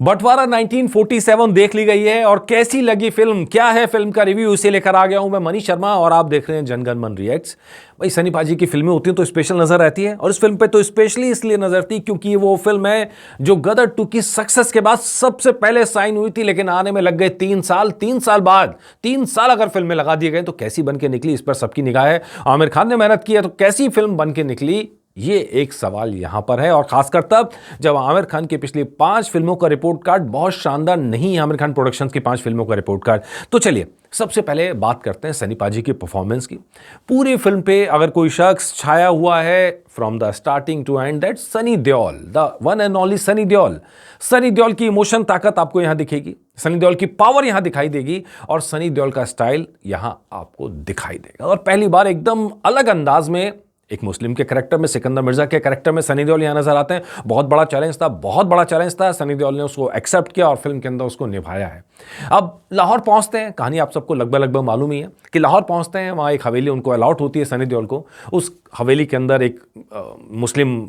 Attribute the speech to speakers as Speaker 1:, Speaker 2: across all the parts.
Speaker 1: बंटवारा 1947 देख ली गई है और कैसी लगी फिल्म, क्या है फिल्म का रिव्यू, इसे लेकर आ गया हूं मैं मनीष शर्मा और आप देख रहे हैं जनगण मन रिएक्ट्स। भाई सनी पाजी की फिल्में होती हैं तो स्पेशल नजर रहती है और इस फिल्म पे तो स्पेशली इसलिए नजर थी क्योंकि वो फिल्म है जो गदर 2 की सक्सेस के बाद सबसे पहले साइन हुई थी, लेकिन आने में लग गए 3 साल। 3 साल बाद 3 साल अगर फिल्म में लगा दिए गए तो कैसी बन के निकली, इस पर सबकी निगाह है। आमिर खान ने मेहनत की है तो कैसी फिल्म बन के निकली, ये एक सवाल यहां पर है। और खासकर तब जब आमिर खान की पिछली 5 फिल्मों का रिपोर्ट कार्ड बहुत शानदार नहीं है, आमिर खान प्रोडक्शंस की 5 फिल्मों का रिपोर्ट कार्ड। तो चलिए सबसे पहले बात करते हैं सनी पाजी की परफॉर्मेंस की। पूरी फिल्म पे अगर कोई शख्स छाया हुआ है from the starting to end, that Sunny Deol, the one and only Sunny Deol. Sunny Deol की इमोशन ताकत आपको यहां दिखेगी, सनी देओल की पावर यहां दिखाई देगी और सनी देओल का स्टाइल यहां आपको दिखाई देगा। और पहली बार एकदम अलग अंदाज में एक मुस्लिम के कैरेक्टर में, सिकंदर मिर्जा के कैरेक्टर में सनी देओल यहां नजर आते हैं। बहुत बड़ा चैलेंज था, सनी देओल ने उसको एक्सेप्ट किया और फिल्म के अंदर उसको निभाया है। अब लाहौर पहुंचते हैं, कहानी आप सबको लगभग मालूम ही है कि लाहौर पहुंचते हैं, वहां एक हवेली उनको अलॉट होती है सनी देओल को। उस हवेली के अंदर एक मुस्लिम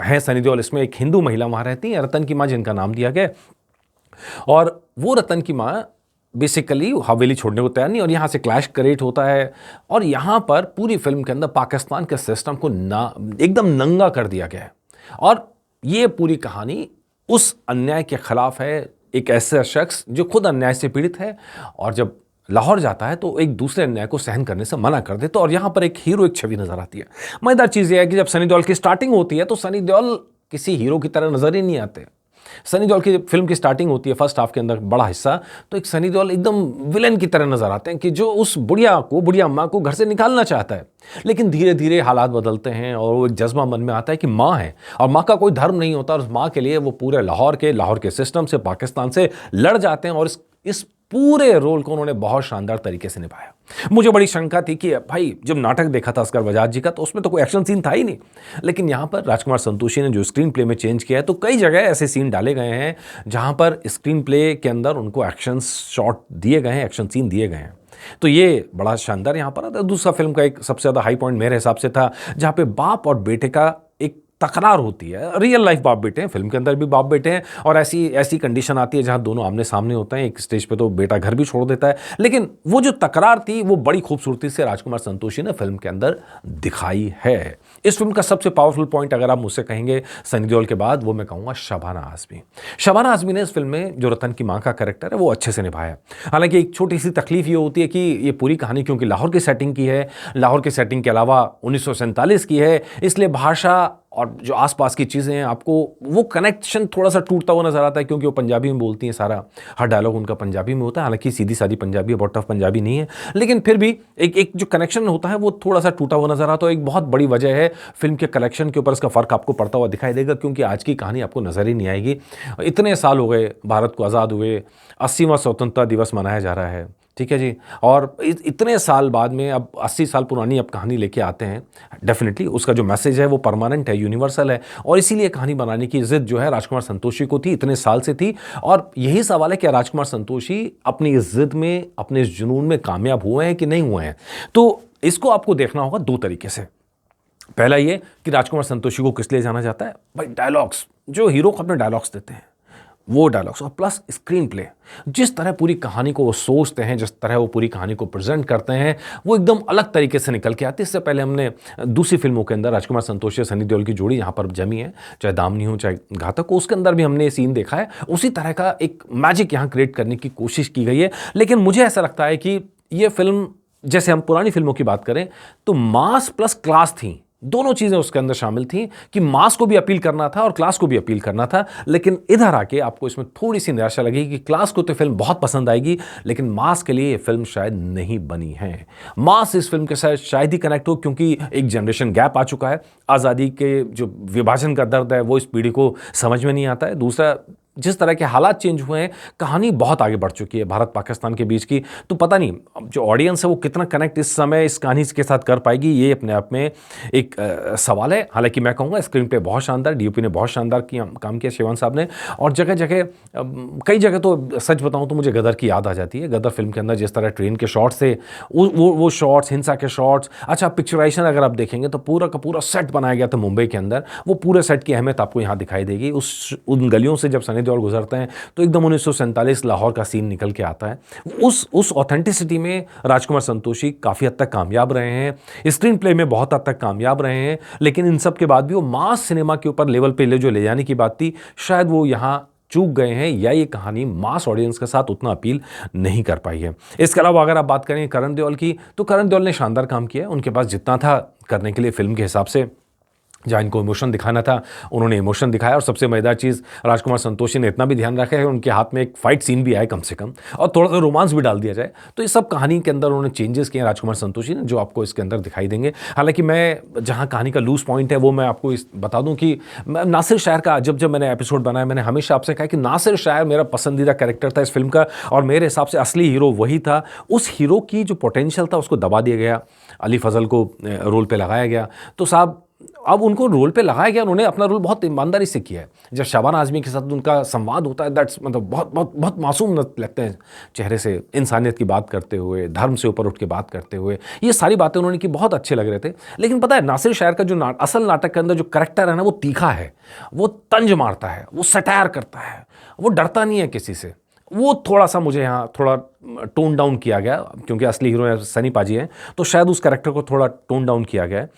Speaker 1: है सनी देओल, इसमें एक हिंदू महिला वहां रहती है, रतन की माँ, जिनका नाम दिया गया। और वो रतन की माँ बेसिकली हवेली छोड़ने को तैयार नहीं और यहां से क्लैश क्रिएट होता है और यहां पर पूरी फिल्म के अंदर पाकिस्तान के सिस्टम को एकदम नंगा कर दिया गया है। और ये पूरी कहानी उस अन्याय के खिलाफ है, एक ऐसा शख्स जो खुद अन्याय से पीड़ित है और जब लाहौर जाता है तो एक दूसरे अन्याय को सहन करने से मना कर देता है। और यहां पर एक हीरो एक छवि नजर आती है। मजेदार चीज यह है कि जब सनी देओल की स्टार्टिंग होती है तो सनी देओल किसी हीरो की तरह नजर ही नहीं आते। सनी देओल की फिल्म की स्टार्टिंग होती है फर्स्ट हाफ के अंदर बड़ा हिस्सा, तो एक सनी देओल एकदम विलेन की तरह नजर आते हैं कि जो उस बुढ़िया अम्मा को घर से निकालना चाहता है। लेकिन धीरे धीरे हालात बदलते हैं और वो एक जज्बा मन में आता है कि माँ है और माँ का कोई धर्म नहीं होता और उस माँ के लिए वो पूरे लाहौर के सिस्टम से, पाकिस्तान से लड़ जाते हैं। और इस पूरे रोल को उन्होंने बहुत शानदार तरीके से निभाया। मुझे बड़ी शंका थी कि भाई जब नाटक देखा था असगर बजाज जी का तो उसमें तो कोई एक्शन सीन था ही नहीं, लेकिन यहां पर राजकुमार संतोषी ने जो स्क्रीन प्ले में चेंज किया है तो कई जगह ऐसे सीन डाले गए हैं जहां पर स्क्रीन प्ले के अंदर उनको एक्शन शॉट दिए गए हैं, एक्शन सीन दिए गए हैं। तो ये बड़ा शानदार यहां पर। दूसरा फिल्म का एक सबसे ज्यादा हाई पॉइंट मेरे हिसाब से था जहां पे बाप और बेटे का एक तकरार होती है। रियल लाइफ बाप बेटे हैं, फिल्म के अंदर भी बाप बेटे हैं और ऐसी कंडीशन आती है जहां दोनों आमने सामने होते हैं। एक स्टेज पे तो बेटा घर भी छोड़ देता है, लेकिन वो जो तकरार थी वो बड़ी खूबसूरती से राजकुमार संतोषी ने फिल्म के अंदर दिखाई है। इस फिल्म का सबसे पावरफुल पॉइंट अगर आप मुझसे कहेंगे सनी देओल के बाद, वो मैं कहूंगा शबाना आजमी। शबाना आजमी ने इस फिल्म में जो रतन की माँ का कैरेक्टर है वो अच्छे से निभाया। हालांकि एक छोटी सी तकलीफ ये होती है कि ये पूरी कहानी क्योंकि लाहौर की सेटिंग की है, लाहौर की सेटिंग के अलावा 1947 की है, इसलिए भाषा और जो आसपास की चीज़ें हैं आपको वो कनेक्शन थोड़ा सा टूटता हुआ नजर आता है क्योंकि वो पंजाबी में बोलती हैं, सारा हर डायलॉग उनका पंजाबी में होता है। हालांकि सीधी सादी पंजाबी है, बहुत टफ पंजाबी नहीं है, लेकिन फिर भी एक जो कनेक्शन होता है वो थोड़ा सा टूटा हुआ नजर आता है। एक बहुत बड़ी वजह है फिल्म के कलेक्शन के ऊपर, इसका फर्क आपको पड़ता हुआ दिखाई देगा क्योंकि आज की कहानी आपको नजर ही नहीं आएगी। इतने साल हो गए भारत को आज़ाद हुए, 80वां स्वतंत्रता दिवस मनाया जा रहा है, ठीक है जी, और इतने साल बाद में अब 80 साल पुरानी अब कहानी लेके आते हैं। डेफिनेटली उसका जो मैसेज है वो परमानेंट है, यूनिवर्सल है और इसीलिए कहानी बनाने की जिद जो है राजकुमार संतोषी को थी, इतने साल से थी। और यही सवाल है कि राजकुमार संतोषी अपनी इस जिद में, अपने इस जुनून में कामयाब हुए हैं कि नहीं हुए हैं। तो इसको आपको देखना होगा 2 तरीके से। पहला ये कि राजकुमार संतोषी को किस लिए जाना जाता है, भाई डायलॉग्स, जो हीरो को अपने डायलॉग्स देते हैं वो डायलॉग्स, और प्लस स्क्रीन प्ले, जिस तरह पूरी कहानी को वो सोचते हैं, जिस तरह वो पूरी कहानी को प्रेजेंट करते हैं, वो एकदम अलग तरीके से निकल के आती है। इससे पहले हमने दूसरी फिल्मों के अंदर राजकुमार संतोषी और सनी देओल की जोड़ी यहाँ पर जमी है, चाहे दामनी हो चाहे घातक हो, उसके अंदर भी हमने ये सीन देखा है। उसी तरह का एक मैजिक यहाँ क्रिएट करने की कोशिश की गई है। लेकिन मुझे ऐसा लगता है कि ये फिल्म, जैसे हम पुरानी फिल्मों की बात करें तो मास प्लस क्लास थी, दोनों चीजें उसके अंदर शामिल थी कि मास को भी अपील करना था और क्लास को भी अपील करना था। लेकिन इधर आके आपको इसमें थोड़ी सी निराशा लगेगी कि क्लास को तो फिल्म बहुत पसंद आएगी लेकिन मास के लिए ये फिल्म शायद नहीं बनी है। मास इस फिल्म के साथ शायद ही कनेक्ट हो क्योंकि एक जनरेशन गैप आ चुका है, आज़ादी के जो विभाजन का दर्द है वो इस पीढ़ी को समझ में नहीं आता है। दूसरा, जिस तरह के हालात चेंज हुए हैं, कहानी बहुत आगे बढ़ चुकी है भारत पाकिस्तान के बीच की, तो पता नहीं जो ऑडियंस है वो कितना कनेक्ट इस समय इस कहानी के साथ कर पाएगी, ये अपने आप में एक सवाल है। हालांकि मैं कहूँगा स्क्रीन पे बहुत शानदार, डीओपी ने बहुत शानदार काम किया शिवान साहब ने, और जगह जगह कई जगह तो सच बताऊँ तो मुझे गदर की याद आ जाती है। गदर फिल्म के अंदर जिस तरह ट्रेन के शॉट्स थे, वो शॉट्स, हिंसा के शॉट्स, अच्छा पिक्चराइजेशन अगर आप देखेंगे तो पूरा का पूरा सेट बनाया गया था मुंबई के अंदर, वो पूरे सेट की अहमियत आपको यहाँ दिखाई देगी। उन गलियों से जब सनी देओल गुजरते हैं तो एकदम 1947 लाहौर का सीन निकल के आता है। उस ऑथेंटिसिटी में राजकुमार संतोषी काफ़ी हद तक कामयाब रहे हैं, स्क्रीन प्ले में बहुत हद तक कामयाब रहे हैं, लेकिन इन सब के बाद भी वो मास सिनेमा के ऊपर लेवल पे ले जाने की बात थी, शायद वो यहाँ चूक गए हैं या ये कहानी मास ऑडियंस के साथ उतना अपील नहीं कर पाई है। इसके अलावा अगर आप बात करें करण देओल की, तो करण देओल ने शानदार काम किया है। उनके पास जितना था करने के लिए फिल्म के हिसाब से, जहाँ इनको इमोशन दिखाना था उन्होंने इमोशन दिखाया। और सबसे मजेदार चीज़, राजकुमार संतोषी ने इतना भी ध्यान रखा है उनके हाथ में एक फाइट सीन भी आए कम से कम, और थोड़ा सा रोमांस भी डाल दिया जाए। तो ये सब कहानी के अंदर उन्होंने चेंजेस किए राजकुमार संतोषी ने, जो आपको इसके अंदर दिखाई देंगे। हालांकि मैं जहाँ कहानी का लूज पॉइंट है वो मैं आपको बता दूँ कि नासिर शायर का जब मैंने एपिसोड बनाया, मैंने हमेशा आपसे कहा कि नासिर शायर मेरा पसंदीदा कैरेक्टर था इस फिल्म का, और मेरे हिसाब से असली हीरो वही था। उस हीरो की जो पोटेंशियल था उसको दबा दिया गया, अली फजल को रोल पे लगाया गया। तो साहब अब उनको रोल पे लगाया गया, उन्होंने अपना रोल बहुत ईमानदारी से किया है। जब शाबाना आजमी के साथ उनका संवाद होता है, दैट्स मतलब बहुत बहुत बहुत मासूम लगते हैं चेहरे से, इंसानियत की बात करते हुए, धर्म से ऊपर उठ के बात करते हुए, ये सारी बातें उन्होंने की, बहुत अच्छे लग रहे थे। लेकिन पता है नासिर शायर का जो असल नाटक के अंदर जो करैक्टर है ना, वो तीखा है, वो तंज मारता है, वो सटायर करता है, वो डरता नहीं है किसी से। वो थोड़ा सा मुझे यहाँ थोड़ा टोन डाउन किया गया, क्योंकि असली हीरो सनी पाजी हैं, तो शायद उस कैरेक्टर को थोड़ा टोन डाउन किया गया है,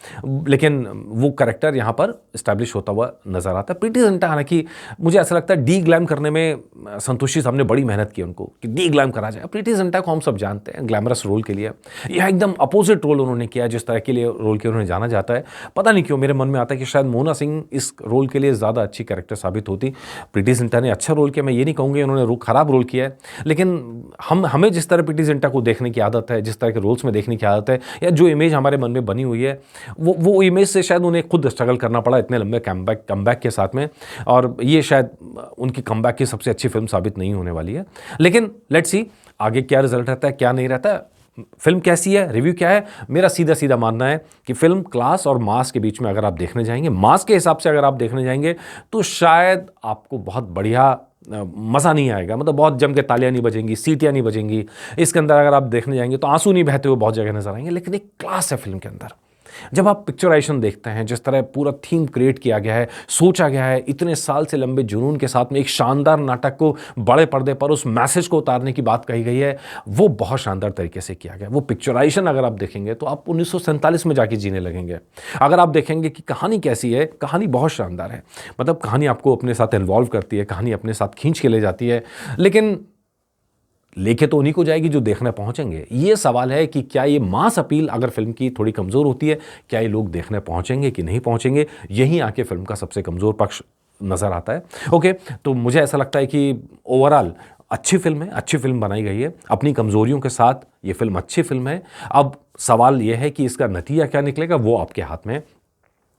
Speaker 1: लेकिन वो कैरेक्टर यहाँ पर इस्टेब्लिश होता हुआ नजर आता है। प्रीति जिंटा हालांकि मुझे ऐसा लगता है डी ग्लैम करने में संतोषी साहब ने बड़ी मेहनत की उनको, कि डी ग्लैम करा जाए। प्रीति जिंटा को हम सब जानते हैं ग्लैमरस रोल के लिए, यह एकदम अपोजिट रोल उन्होंने किया, जिस तरह के लिए रोल के उन्होंने जाना जाता है। पता नहीं क्यों मेरे मन में आता है कि शायद मोना सिंह इस रोल के लिए ज़्यादा अच्छी कैरेक्टर साबित होती। प्रीति जिंटा ने अच्छा रोल किया, मैं ये नहीं कहूँगी उन्होंने खराब रोल किया है, लेकिन हमें जिस तरह प्रीति जिंटा को देखने की आदत है, जिस तरह के रोल्स में देखने की आदत है, या जो इमेज हमारे मन में बनी हुई है, वो इमेज से शायद उन्हें खुद स्ट्रगल करना पड़ा इतने लंबे कमबैक के साथ में, और ये शायद उनकी कमबैक की सबसे अच्छी फिल्म साबित नहीं होने वाली है। लेकिन लेट्स सी आगे क्या रिजल्ट रहता है, क्या नहीं रहता है, फिल्म कैसी है, रिव्यू क्या है। मेरा सीधा मानना है कि फिल्म क्लास और मास के बीच में अगर आप देखने जाएंगे, मास के हिसाब से अगर आप देखने जाएंगे, तो शायद आपको बहुत बढ़िया मज़ा नहीं आएगा, मतलब बहुत जम के तालियां नहीं बजेंगी, सीटियां नहीं बजेंगी। इसके अंदर अगर आप देखने जाएंगे तो आंसू नहीं बहते हुए बहुत जगह नजर आएंगे, लेकिन एक क्लास है फिल्म के अंदर। जब आप पिक्चराइजेशन देखते हैं, जिस तरह पूरा थीम क्रिएट किया गया है, सोचा गया है, इतने साल से लंबे जुनून के साथ में एक शानदार नाटक को बड़े पर्दे पर उस मैसेज को उतारने की बात कही गई है, वो बहुत शानदार तरीके से किया गया। वो पिक्चराइजेशन अगर आप देखेंगे तो आप 1947 में जाके जीने लगेंगे। अगर आप देखेंगे कि कहानी कैसी है, कहानी बहुत शानदार है, मतलब कहानी आपको अपने साथ इन्वॉल्व करती है, कहानी अपने साथ खींच के ले जाती है, लेकिन लेके तो उन्हीं को जाएगी जो देखने पहुंचेंगे। ये सवाल है कि क्या ये मास अपील अगर फिल्म की थोड़ी कमज़ोर होती है, क्या ये लोग देखने पहुंचेंगे कि नहीं पहुंचेंगे, यहीं आके फिल्म का सबसे कमज़ोर पक्ष नज़र आता है। ओके, तो मुझे ऐसा लगता है कि ओवरऑल अच्छी फिल्म है, अच्छी फिल्म बनाई गई है, अपनी कमज़ोरियों के साथ ये फिल्म अच्छी फिल्म है। अब सवाल यह है कि इसका नतीजा क्या निकलेगा, वो आपके हाथ में।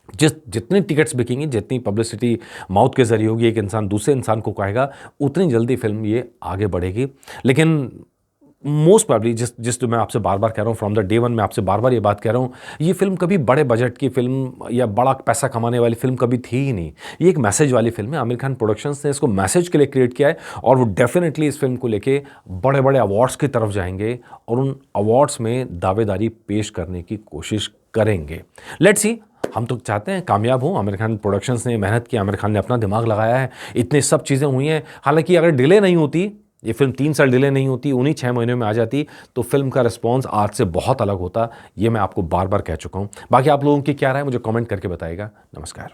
Speaker 1: जितनी टिकट्स बिकेंगी, जितनी पब्लिसिटी माउथ के जरिए होगी, एक इंसान दूसरे इंसान को कहेगा, उतनी जल्दी फिल्म ये आगे बढ़ेगी। लेकिन मोस्ट प्रॉब्ली जिस मैं आपसे बार बार कह रहा हूँ, फ्रॉम द डे वन मैं आपसे बार बार ये बात कह रहा हूँ, ये फिल्म कभी बड़े बजट की फिल्म या बड़ा पैसा कमाने वाली फिल्म कभी थी ही नहीं। ये एक मैसेज वाली फिल्म है। आमिर खान प्रोडक्शंस ने इसको मैसेज के लिए क्रिएट किया है, और वो डेफिनेटली इस फिल्म को लेके बड़े बड़े अवार्ड्स की तरफ जाएंगे और उन अवार्ड्स में दावेदारी पेश करने की कोशिश करेंगे। लेट्स सी, हम तो चाहते हैं कामयाब हों। आमिर खान प्रोडक्शंस ने मेहनत की, आमिर खान ने अपना दिमाग लगाया है, इतनी सब चीज़ें हुई हैं। हालांकि अगर डिले नहीं होती, ये फिल्म 3 साल डिले नहीं होती, उन्हीं 6 महीनों में आ जाती, तो फिल्म का रिस्पॉन्स आज से बहुत अलग होता। ये मैं आपको बार बार कह चुका हूँ। बाकी आप लोगों की क्या राय, मुझे कमेंट करके बताइएगा। नमस्कार।